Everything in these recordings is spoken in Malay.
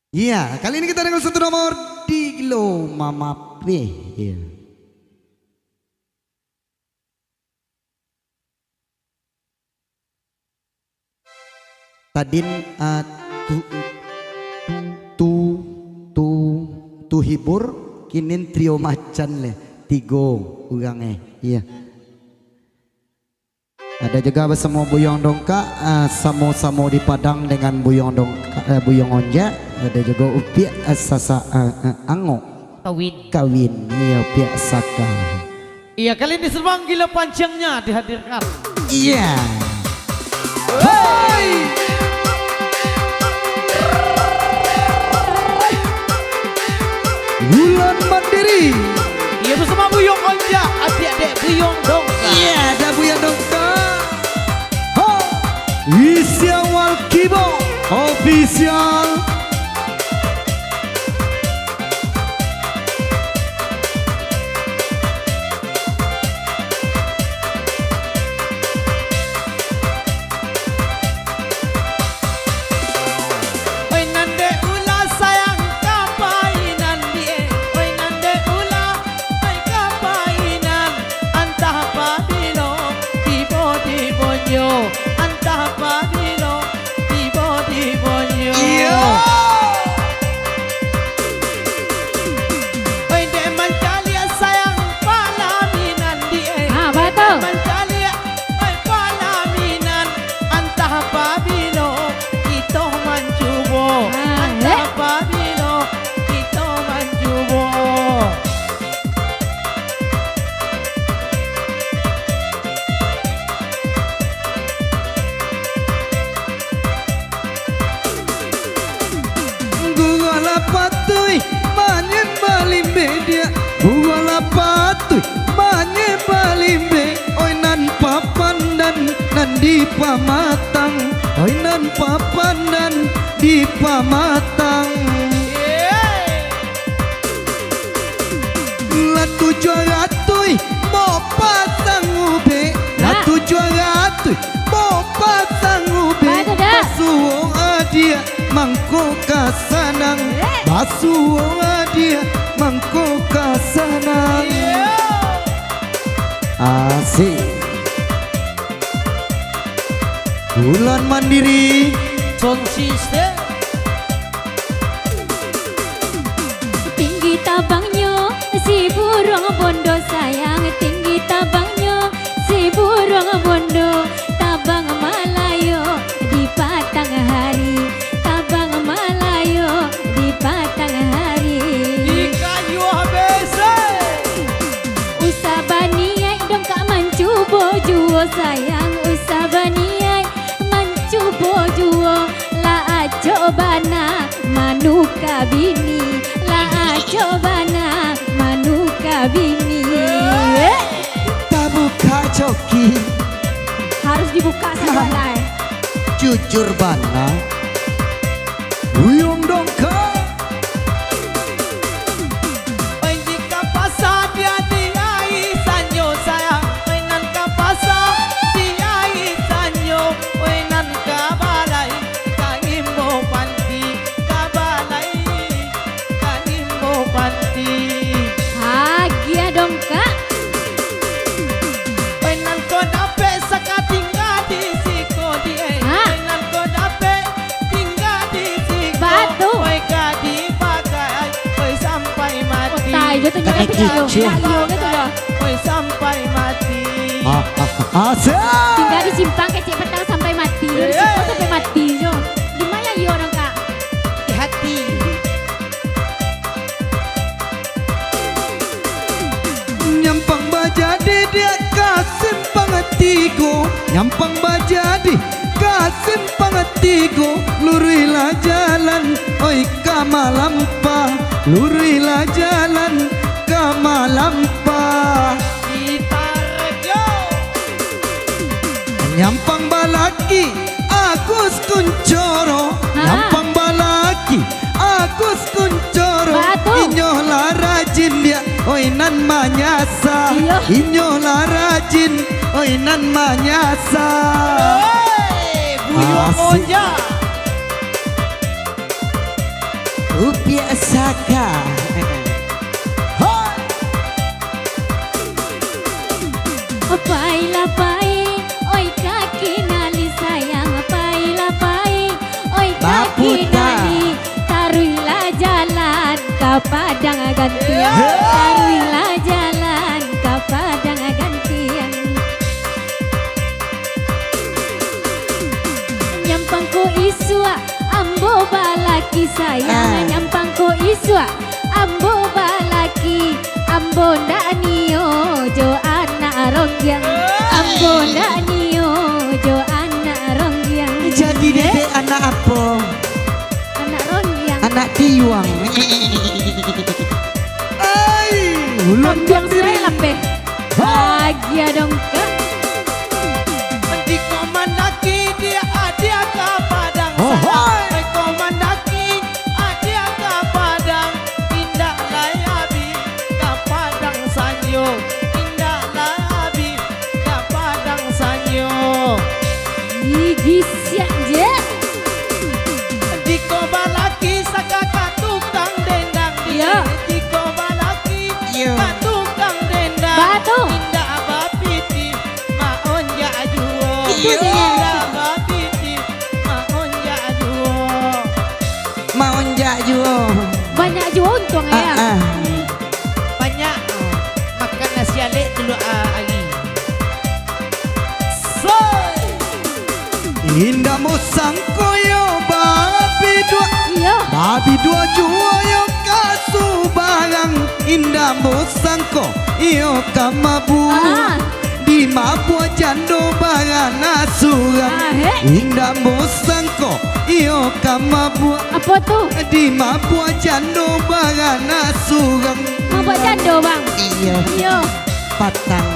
Iya, kali ini kita dengan satu nomor di Glo Mama P. Iya. Tadin tu hibur kinin trio macan le tigo urang iya. Ada juga bersama Buyong Dongka, samo-samo di Padang dengan Buyong Dongka, Buyong Onja. Ada juga Upia Sasa Ango kawin iya Upia Saka. Iya, kali ini Serbang Gila panjangnya dihadirkan. Iya. Hey! Bulan Mandiri. Iya, bersama Buyong Onja, adik-adik Buyong Dongka. Iya, ada Buyong Dongka. Isyawal Kibo Official. Antah padilo tibo-tibonyo. Iya. Oi dek mancalia sayang palaminan die. Betul. Mancalia oi palaminan antah padilo kita manjubo. Antah padilo kita manjubo. Patuy manyen balimbe dia buala patuy manyen balimbe oi nan papan dan nan di pamatang oi nan papan dan di pamatang latu juaratuy mo pasang ube latu juaratuy mo pasang ube basuo adia mangko kasanang basuo adia mangko kasanang asik Bulan Mandiri Sound system. Tinggi tabangnya si burung bondo sayang, tinggi tabangnya si burung bondo. Tabang Malayo di patang hari, tabang Malayo di patang hari. Di kayu habis. Usabaniai dong kak mancubo juo sayang, usabaniai mancubo juo. La acobana manuka bini, la acobana manuka bini. tabuka coki Harus dibuka sebentar. jujur bana Buyong Dongka. Oi di kapasa dia diai sanyo sayang. Oi nan kapasa diai sanyo. Oi nan kabalai kaimbo panti. Kabalai kaimbo panti. Hagia dong kak. Oi nan ko dape sakatingga di siko die. Oi nan ko dape tinggal di siko. Batu. Oi kadi pakai. Oi sampai mati. Tai dia tuh nyampe video. Video gitu loh. Oi sampai mati. Asik Tinggal disimpang kecil petang sampai mati. Disimpan sampai mati jo. Di mana yo dong kak? Di hati. nyampang bajadi dia kasim pangatigo nyampang bajadi kasim pangatigo lurilah jalan oi kamalampa lurilah jalan kamalampa Ditarjo. nyampang balaki Agus Kuncoro nyampang balaki Agus Kuncoro Batu. inyolah rajin dia oi nan manyasa Iya. inyolah rajin oi nan manyasa Hey, Buyong Asik. Onja. Upiak Saka. Pailah pai, oi kaki nali sayang. Pailah pai, oi kaki Baputa. nali. Taruhlah jalan ke padang gantian. Taruhlah jalan ke padang gantian. Nyampang ko iswa, ambo balaki sayang. Nyampang ko iswa, ambo balaki. Ambo ndak nio jo anak rongyang. Ambo ndak nio jo anak rongyang. Jadi dedek anak apa? Anak rongyang. Anak tiwang. Ay, ulun Rongyang saya lambe. Bahagia dong kan. Di komandaki dia ada ke padang Oh, sayang. Di komandaki ada ke padang. Indah layabi ke padang sanyo. Indah layabi ke padang sanyo. Gigi siap je. Di kobalaki sakaka tukang dendang Iya. Di kobalaki Iya. ka tukang dendang. Batu. Indah bapiti maonja juo. Itu dia. Indah bapiti maonja juo. Mau onjak juga. Banyak juga untung ya. Banyak makan nasi alik dulu hari. Soy. Indah musang koyo babi dua. Iya. Babi dua jua yo kasu barang. Indah musang ko yo kamabu. Di mabua jando barang nasurang. He. Indah musang ko yo kamabu. Apa tuh? Di mabua jando barang nasurang. Mau buat jando bang? Iya, Iya. patang.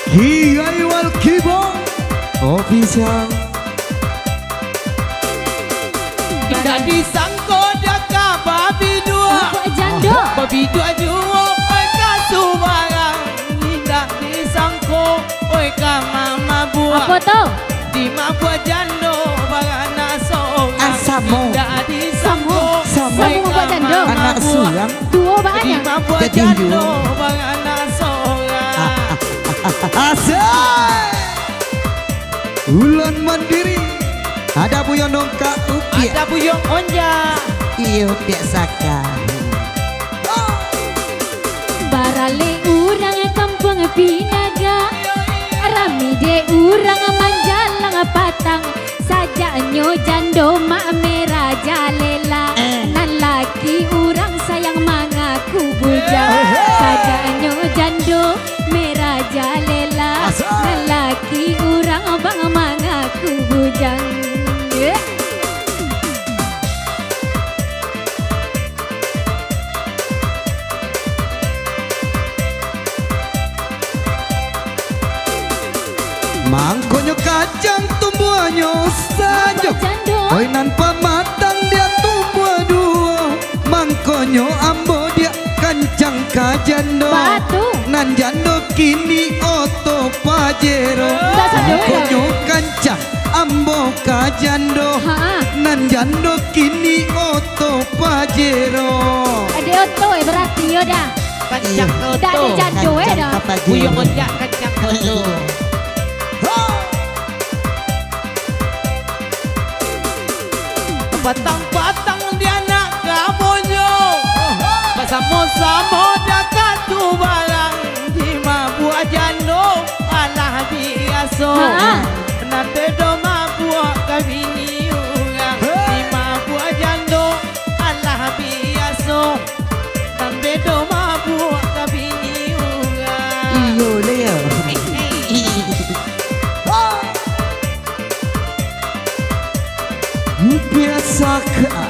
Hiai wal kibo official. Indah disangko daka babi dua. Buat jando. Babi dua juo oi kasu barang. Indah disangko oi ka mama buah. Apa tuh? Di mabua jando barang nasorang. Asamo. Indah disangko Samo. oi Samo ka buat jando. mama Anak buah. surang. Dua Di banyak. mabua Jadi jando juo. barang nasorang. Asai. Ulun mandiri. Ada buyon dongka upiak. Ada buyong onja. Iya upiak Saka. Barale urang kampung Pinaga. Rami de urang manjalang patang. Sajanyo jando mak merah jalela. Nan laki urang sayang mangaku bujang. Sajanyo jando merah jalela. Nan laki urang bang mangaku bujang. Mangkonyo kacang tumbuhannya saja. Jando. Oi nan pamatang dia tumbuh dua. Mangkonyo ambo dia kancang kajando. Batu. Nan jando kini oto pajero. Tak sadar. Mangkonyo kancang ambo kajando. Ha. Nan jando kini oto pajero. Ada oto berarti yo dah. Kancang Tak ada koto. jando dah. Buyong onja kancang koto. Patang-patang dia nak kabonyo. Pasamo-samo dia katu barang. Di mabua jando alah biaso. Nanti do mabua kabini urang. Di mabua jando alah biaso. Nanti do mabua kabini urang. Iyo dia. Biasa ka.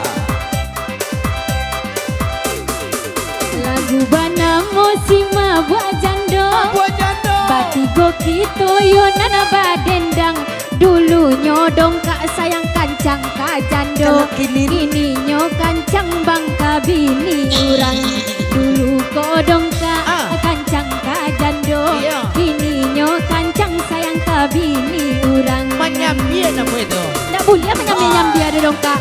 Lagu bana musima buat jando. Mabua jando. Batigo kito yo nana badendang. Dulu nyodong kak sayang kancang ka jando. Kalau kini- Kini nyo kancang bang ka bini urang. Dulu kodong ka kancang ka jando. Iya. Kini nyo kancang sayang ka bini urang. Manyam dia nama itu. Tak boleh ada dongka.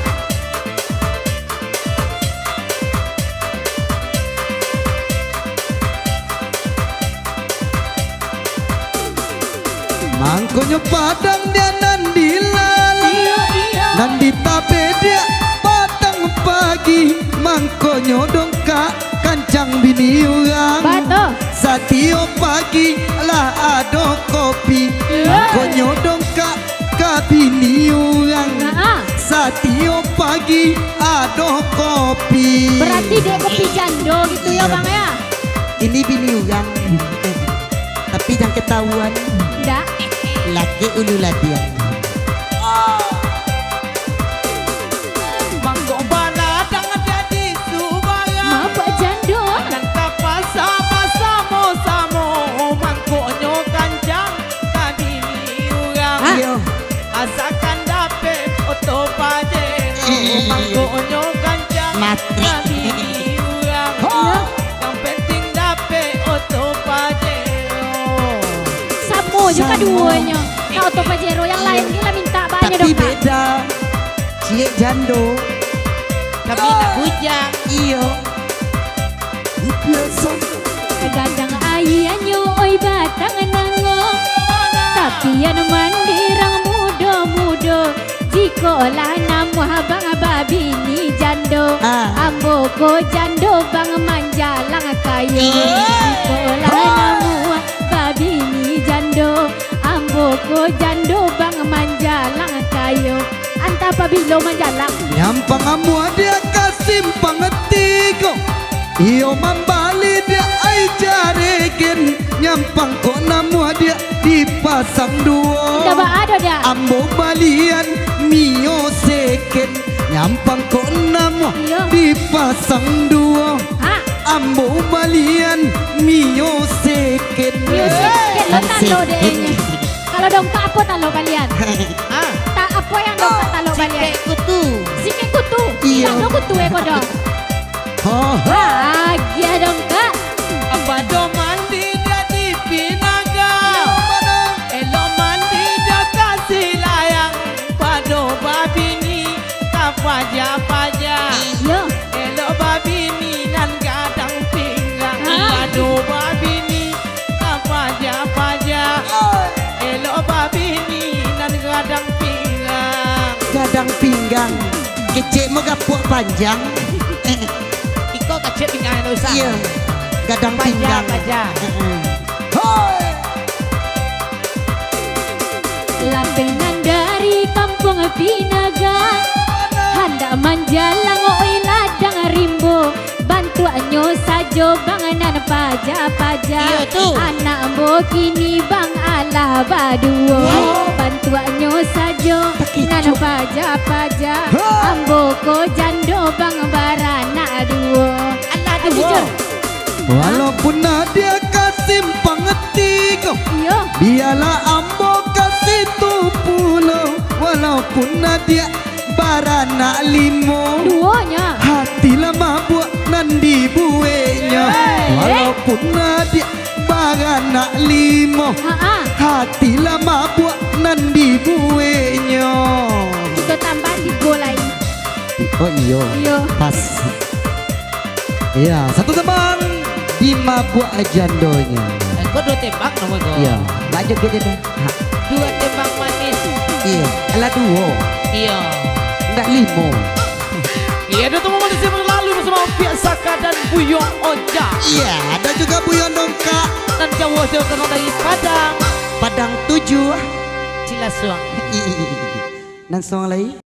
Mangkonyo padang dia nandilala Iya iya. Nandi tabe dia padang pagi Mangkonyo dongka kancang bini orang Bato. Satio pagi lah ado kopi Mangkonyo dongka kabini orang Nah, Satio pagi ado kopi berarti dia kopi jando gitu ya bang ya? Ini bini orang Tapi jangan ketahuan Enggak. Laki ulu latihan Mangko baladang jadi subaya Mabak jando. Dan tapa sama-sama Mangko nyo kancang kabini urang Iyo Asakan dape oto pajero Mangko nyo kancang Matrik. kabini urang Yang penting dape oto pajero Samo juga duanya. Kau to Pajero yang lain gila minta banyak Tapi dongka. beda Cie jando Kami nak bujang Iyo Biasa Gadang ayanyo oi batang nango. Tapi yang mandirang muda-muda. Jikolah namu abang babi ni jando. Ambo ko jando bang manjalang kayo. Jikolah namu babi ni jando. Ambo ko jando bang manjalang kayo. Anta pabilo manjalang. Nyampang amua dia kasih pangetigo Iyo mambali dia ai jaregen Nyampang kok namua dia dipasang Tidak dua ada dia. Ambo balian mio seken Nyampang kok namua Iya. dipasang dua Ha? Ambo balian mio seken Music lo talo deh. Kalau dongka apa talo kalian? Ah, Tak apa yang dongka talo kalian? kutu Sikit kutu. Iya. Tak kutu kodok. Ha Bahagia dongka. Abado mandi dia di pinaga Elo mandi dia kasih layang Pado babini tak paja-paja Yo. Elo babini nan gadang pinggang Ah. Pado babini tak paja-paja Elo babini nan gadang pinggang Gadang pinggang Kecek mau gapuk panjang Iko kecil pinggang yang usah Iya Gadang pinggang Paja-paja Hoi Lambenan dari kampung Pinaga. Hendak manjalang oi ladang rimbo. Bantuannya sajo banganan paja-paja. Iya tuh. Anak mo kini bang ala baduo. Bantuannya sajo nan paja-paja. Ha. Ambo ko jando bang barana duo. Anak Jujur. Walaupun dia kasih pangetigo Yo. Biarlah ambo kasih 70 Walaupun dia barana limo Duonya. Hati lama buat nandi buenya Walaupun dia barana limo Ha-ha. Hati lama buat nandi buenya Kita tambah di gol lain. Oh iyo Yo. Pas Iya satu teman 5 buah jandonya Kau dua tembak nama kau Iya lanjut gitu deh Ha, Dua tembak manis Iya Alah 2 Iya Enggak 5 Iya dua tembak manis yang berlalu bersama Pia Saka dan Buyong Onja Iya ada juga Buyon Dongka Dan Jawa Jawa dari Padang Padang 7 Cilasuang Nan song lagi